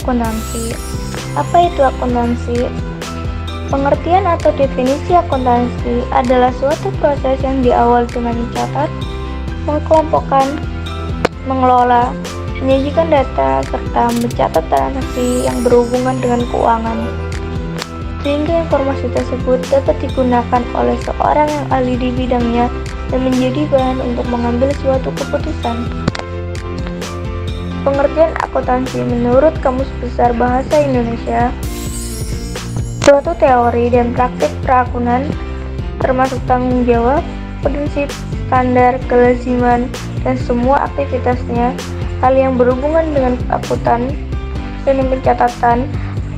Akuntansi. Apa itu akuntansi? Pengertian atau definisi akuntansi adalah suatu proses yang diawali dengan mencatat, mengelompokkan, mengelola, menyajikan data, serta mencatat transaksi yang berhubungan dengan keuangan, sehingga informasi tersebut dapat digunakan oleh seorang yang ahli di bidangnya dan menjadi bahan untuk mengambil suatu keputusan. Pengertian akuntansi menurut Kamus Besar Bahasa Indonesia, suatu teori dan praktik perakunan termasuk tanggung jawab, prinsip, standar, kelaziman, dan semua aktivitasnya, hal yang berhubungan dengan akuntan, seni pencatatan,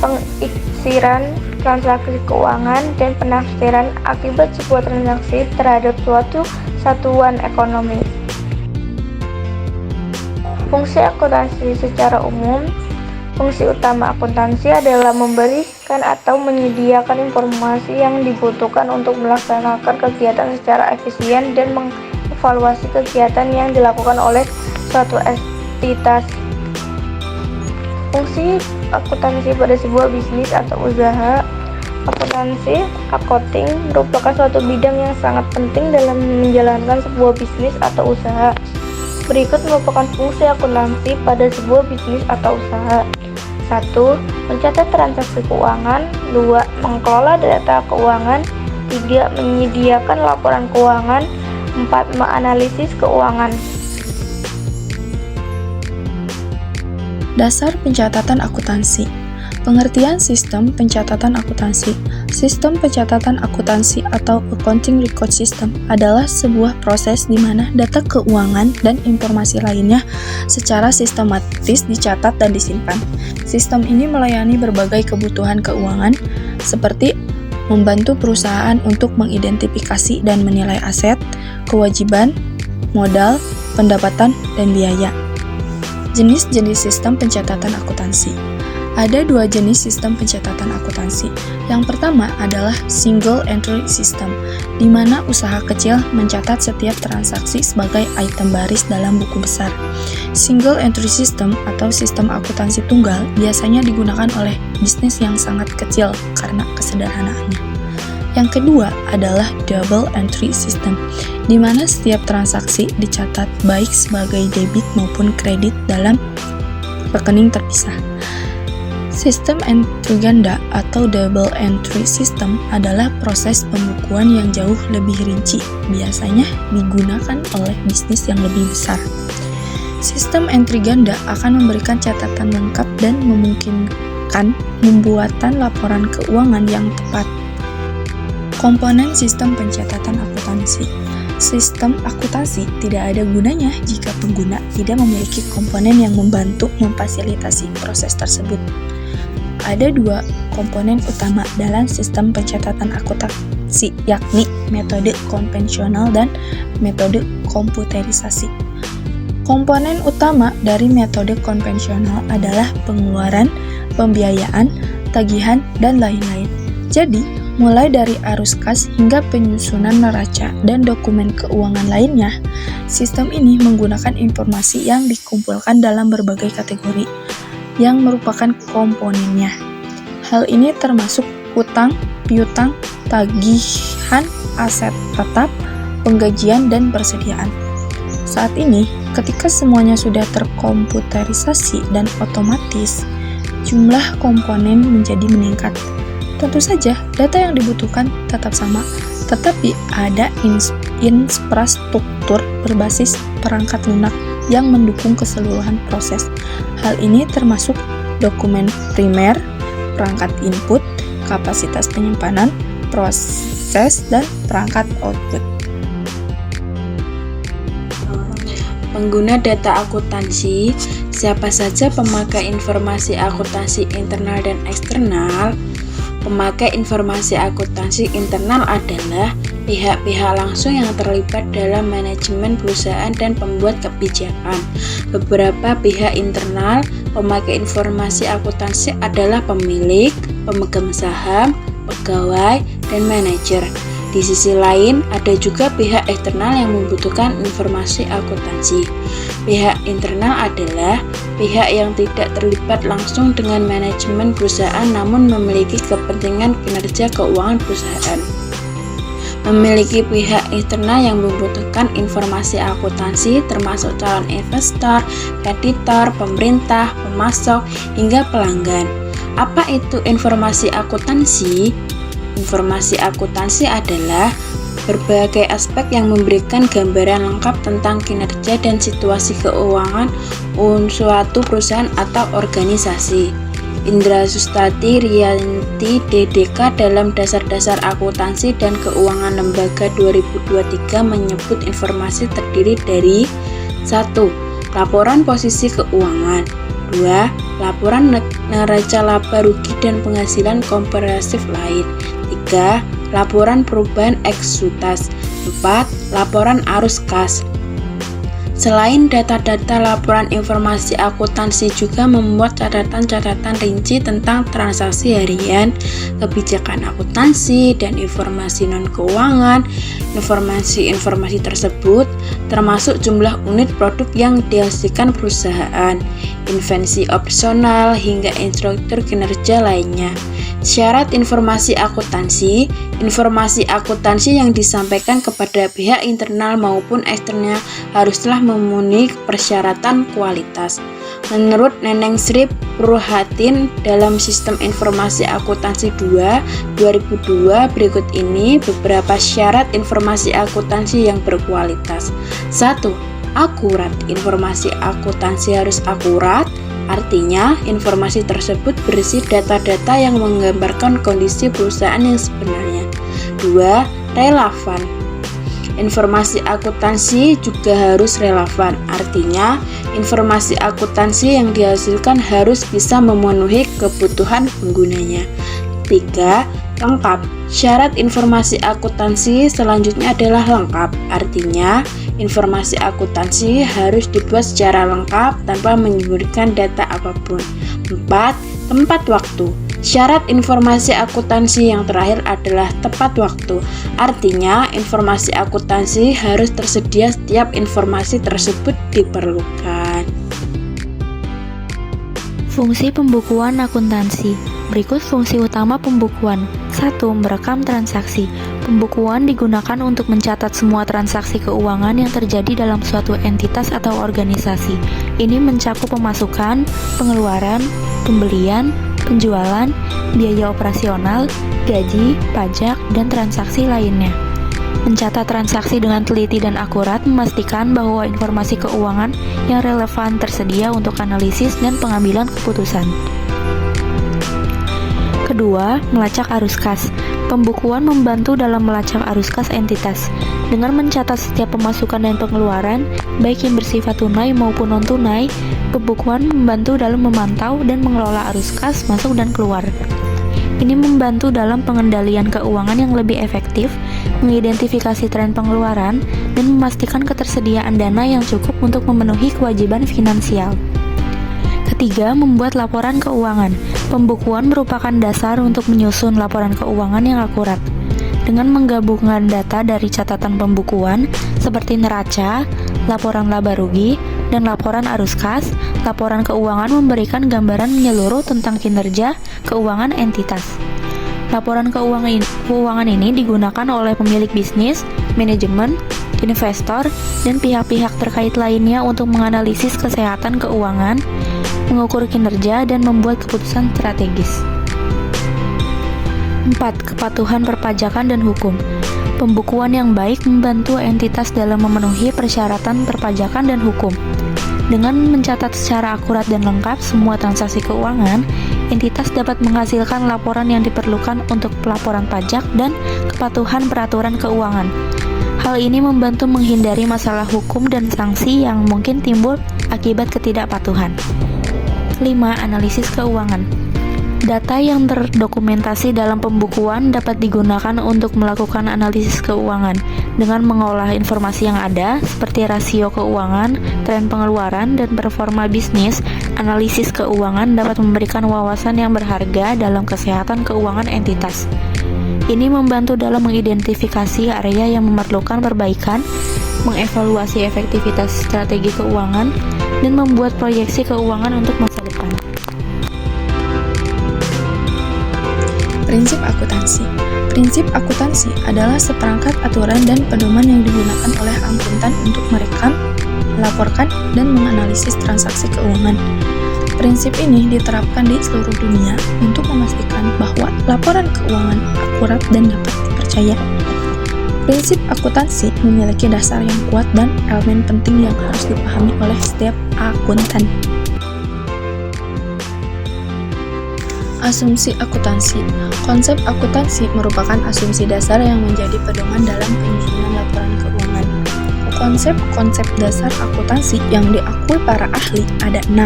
pengiksiran, transaksi keuangan, dan penafsiran akibat sebuah transaksi terhadap suatu satuan ekonomi. Fungsi akuntansi secara umum. Fungsi utama akuntansi adalah memberikan atau menyediakan informasi yang dibutuhkan untuk melaksanakan kegiatan secara efisien dan mengevaluasi kegiatan yang dilakukan oleh suatu entitas. Fungsi akuntansi pada sebuah bisnis atau usaha. Akuntansi, accounting, merupakan suatu bidang yang sangat penting dalam menjalankan sebuah bisnis atau usaha. Berikut merupakan fungsi akuntansi pada sebuah bisnis atau usaha. 1. Mencatat transaksi keuangan. 2. Mengelola data keuangan. 3. Menyediakan laporan keuangan. 4. Menganalisis keuangan. Dasar pencatatan akuntansi. Pengertian sistem pencatatan akuntansi. Sistem pencatatan akuntansi atau accounting record system adalah sebuah proses di mana data keuangan dan informasi lainnya secara sistematis dicatat dan disimpan. Sistem ini melayani berbagai kebutuhan keuangan seperti membantu perusahaan untuk mengidentifikasi dan menilai aset, kewajiban, modal, pendapatan, dan biaya. Jenis-jenis sistem pencatatan akuntansi. Ada dua jenis sistem pencatatan akuntansi. Yang pertama adalah single entry system, di mana usaha kecil mencatat setiap transaksi sebagai item baris dalam buku besar. Single entry system atau sistem akuntansi tunggal biasanya digunakan oleh bisnis yang sangat kecil karena kesederhanaannya. Yang kedua adalah double entry system, di mana setiap transaksi dicatat baik sebagai debit maupun kredit dalam rekening terpisah. Sistem entry ganda atau double entry system adalah proses pembukuan yang jauh lebih rinci, biasanya digunakan oleh bisnis yang lebih besar. Sistem entry ganda akan memberikan catatan lengkap dan memungkinkan pembuatan laporan keuangan yang tepat. Komponen sistem pencatatan akuntansi. Sistem akuntansi tidak ada gunanya jika pengguna tidak memiliki komponen yang membantu memfasilitasi proses tersebut. Ada dua komponen utama dalam sistem pencatatan akuntansi, yakni metode konvensional dan metode komputerisasi. Komponen utama dari metode konvensional adalah pengeluaran, pembiayaan, tagihan, dan lain-lain. Jadi, mulai dari arus kas hingga penyusunan neraca dan dokumen keuangan lainnya, sistem ini menggunakan informasi yang dikumpulkan dalam berbagai kategori yang merupakan komponennya. Hal ini termasuk utang, piutang, tagihan, aset tetap, penggajian, dan persediaan. Saat ini, ketika semuanya sudah terkomputerisasi dan otomatis, jumlah komponen menjadi meningkat. Tentu saja, data yang dibutuhkan tetap sama, tetapi ada infrastruktur berbasis perangkat lunak yang mendukung keseluruhan proses. Hal ini termasuk dokumen primer, perangkat input, kapasitas penyimpanan, proses, dan perangkat output. Pengguna data akuntansi, siapa saja pemakai informasi akuntansi internal dan eksternal? Pemakai informasi akuntansi internal adalah pihak-pihak langsung yang terlibat dalam manajemen perusahaan dan pembuat kebijakan. Beberapa pihak internal pemakai informasi akuntansi adalah pemilik, pemegang saham, pegawai, dan manajer. Di sisi lain, ada juga pihak eksternal yang membutuhkan informasi akuntansi. Pihak internal adalah pihak yang tidak terlibat langsung dengan manajemen perusahaan namun memiliki kepentingan kinerja keuangan perusahaan. Memiliki pihak eksternal yang membutuhkan informasi akuntansi termasuk calon investor, kreditor, pemerintah, pemasok, hingga pelanggan. Apa itu informasi akuntansi? Informasi akuntansi adalah berbagai aspek yang memberikan gambaran lengkap tentang kinerja dan situasi keuangan suatu perusahaan atau organisasi. Indra Sustati Rianti DDK dalam Dasar-Dasar Akuntansi dan Keuangan Lembaga 2023 menyebut informasi terdiri dari 1. Laporan posisi keuangan 2. Laporan neraca laba rugi dan penghasilan komprehensif lain 3. Laporan perubahan eksutas 4. Laporan arus kas. Selain data-data laporan informasi akuntansi juga membuat catatan-catatan rinci tentang transaksi harian, kebijakan akuntansi, dan informasi non-keuangan. Informasi-informasi tersebut termasuk jumlah unit produk yang dihasilkan perusahaan, invensi operasional, hingga instruktur kinerja lainnya. Syarat informasi akuntansi. Informasi akuntansi yang disampaikan kepada pihak internal maupun eksternal haruslah memenuhi persyaratan kualitas. Menurut Neneng Sri Purhatin dalam Sistem Informasi Akuntansi 2 2002 berikut ini beberapa syarat informasi akuntansi yang berkualitas. 1. Akurat. Informasi akuntansi harus akurat. Artinya, informasi tersebut berisi data-data yang menggambarkan kondisi perusahaan yang sebenarnya. 2. Relevan. Informasi akuntansi juga harus relevan. Artinya, informasi akuntansi yang dihasilkan harus bisa memenuhi kebutuhan penggunanya. 3. Lengkap. Syarat informasi akuntansi selanjutnya adalah lengkap. Artinya, informasi akuntansi harus dibuat secara lengkap tanpa menyembunyikan data apapun. 4. Tempat waktu. Syarat informasi akuntansi yang terakhir adalah tepat waktu. Artinya, informasi akuntansi harus tersedia setiap informasi tersebut diperlukan. Fungsi pembukuan akuntansi. Berikut fungsi utama pembukuan. 1. Merekam transaksi. Pembukuan digunakan untuk mencatat semua transaksi keuangan yang terjadi dalam suatu entitas atau organisasi. Ini mencakup pemasukan, pengeluaran, pembelian, penjualan, biaya operasional, gaji, pajak, dan transaksi lainnya. Mencatat transaksi dengan teliti dan akurat memastikan bahwa informasi keuangan yang relevan tersedia untuk analisis dan pengambilan keputusan. Kedua, melacak arus kas. Pembukuan membantu dalam melacak arus kas entitas. Dengan mencatat setiap pemasukan dan pengeluaran, baik yang bersifat tunai maupun non-tunai, pembukuan membantu dalam memantau dan mengelola arus kas masuk dan keluar. Ini membantu dalam pengendalian keuangan yang lebih efektif, mengidentifikasi tren pengeluaran, dan memastikan ketersediaan dana yang cukup untuk memenuhi kewajiban finansial. Ketiga, membuat laporan keuangan. Pembukuan merupakan dasar untuk menyusun laporan keuangan yang akurat. Dengan menggabungkan data dari catatan pembukuan seperti neraca, laporan laba rugi, dan laporan arus kas, laporan keuangan memberikan gambaran menyeluruh tentang kinerja keuangan entitas. Laporan keuangan ini digunakan oleh pemilik bisnis, manajemen, investor, dan pihak-pihak terkait lainnya untuk menganalisis kesehatan keuangan, mengukur kinerja, dan membuat keputusan strategis. 4. Kepatuhan perpajakan dan hukum. Pembukuan yang baik membantu entitas dalam memenuhi persyaratan perpajakan dan hukum. Dengan mencatat secara akurat dan lengkap semua transaksi keuangan, entitas dapat menghasilkan laporan yang diperlukan untuk pelaporan pajak dan kepatuhan peraturan keuangan. Hal ini membantu menghindari masalah hukum dan sanksi yang mungkin timbul akibat ketidakpatuhan. 5. Analisis keuangan. Data yang terdokumentasi dalam pembukuan dapat digunakan untuk melakukan analisis keuangan dengan mengolah informasi yang ada seperti rasio keuangan, tren pengeluaran, dan performa bisnis Analisis keuangan dapat memberikan wawasan yang berharga dalam kesehatan keuangan entitas. Ini membantu dalam mengidentifikasi area yang memerlukan perbaikan, mengevaluasi efektivitas strategi keuangan, dan membuat proyeksi keuangan untuk masa depan. Prinsip akuntansi. Prinsip akuntansi adalah seperangkat aturan dan pedoman yang digunakan oleh akuntan untuk merekam, melaporkan, dan menganalisis transaksi keuangan. Prinsip ini diterapkan di seluruh dunia untuk memastikan bahwa laporan keuangan akurat dan dapat dipercaya. Prinsip akuntansi memiliki dasar yang kuat dan elemen penting yang harus dipahami oleh setiap akuntan. Asumsi akuntansi. Konsep akuntansi merupakan asumsi dasar yang menjadi pedoman dalam penyusunan laporan keuangan. Konsep-konsep dasar akuntansi yang diakui para ahli ada 6.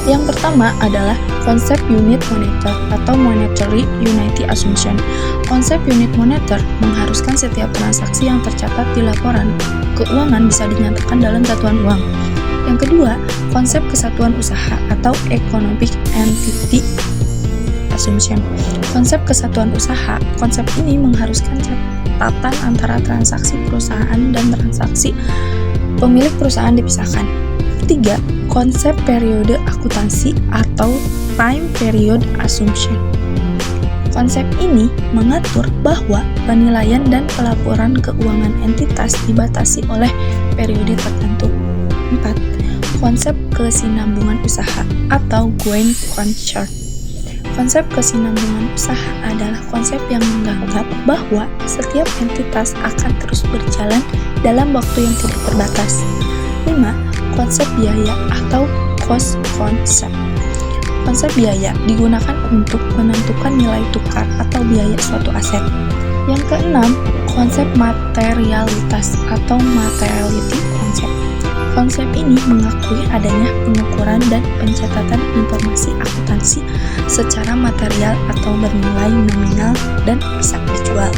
Yang pertama adalah konsep unit monitor atau monetary unity assumption. Konsep unit monitor mengharuskan setiap transaksi yang tercatat di laporan keuangan bisa dinyatakan dalam satuan uang. Yang kedua, konsep kesatuan usaha atau economic entity assumption. Konsep kesatuan usaha, konsep ini mengharuskan catatan antara transaksi perusahaan dan transaksi pemilik perusahaan dipisahkan. Ketiga, konsep periode akuntansi atau time period assumption. Konsep ini mengatur bahwa penilaian dan pelaporan keuangan entitas dibatasi oleh periode tertentu. 4. Konsep kesinambungan usaha atau going concern. Konsep kesinambungan usaha adalah konsep yang menganggap bahwa setiap entitas akan terus berjalan dalam waktu yang tidak terbatas. 5. Konsep biaya atau cost concept. Konsep biaya digunakan untuk menentukan nilai tukar atau biaya suatu aset. Yang keenam, konsep materialitas atau materiality concept. Konsep ini mengakui adanya pengukuran dan pencatatan informasi akuntansi secara material atau bernilai nominal dan bisa dijual.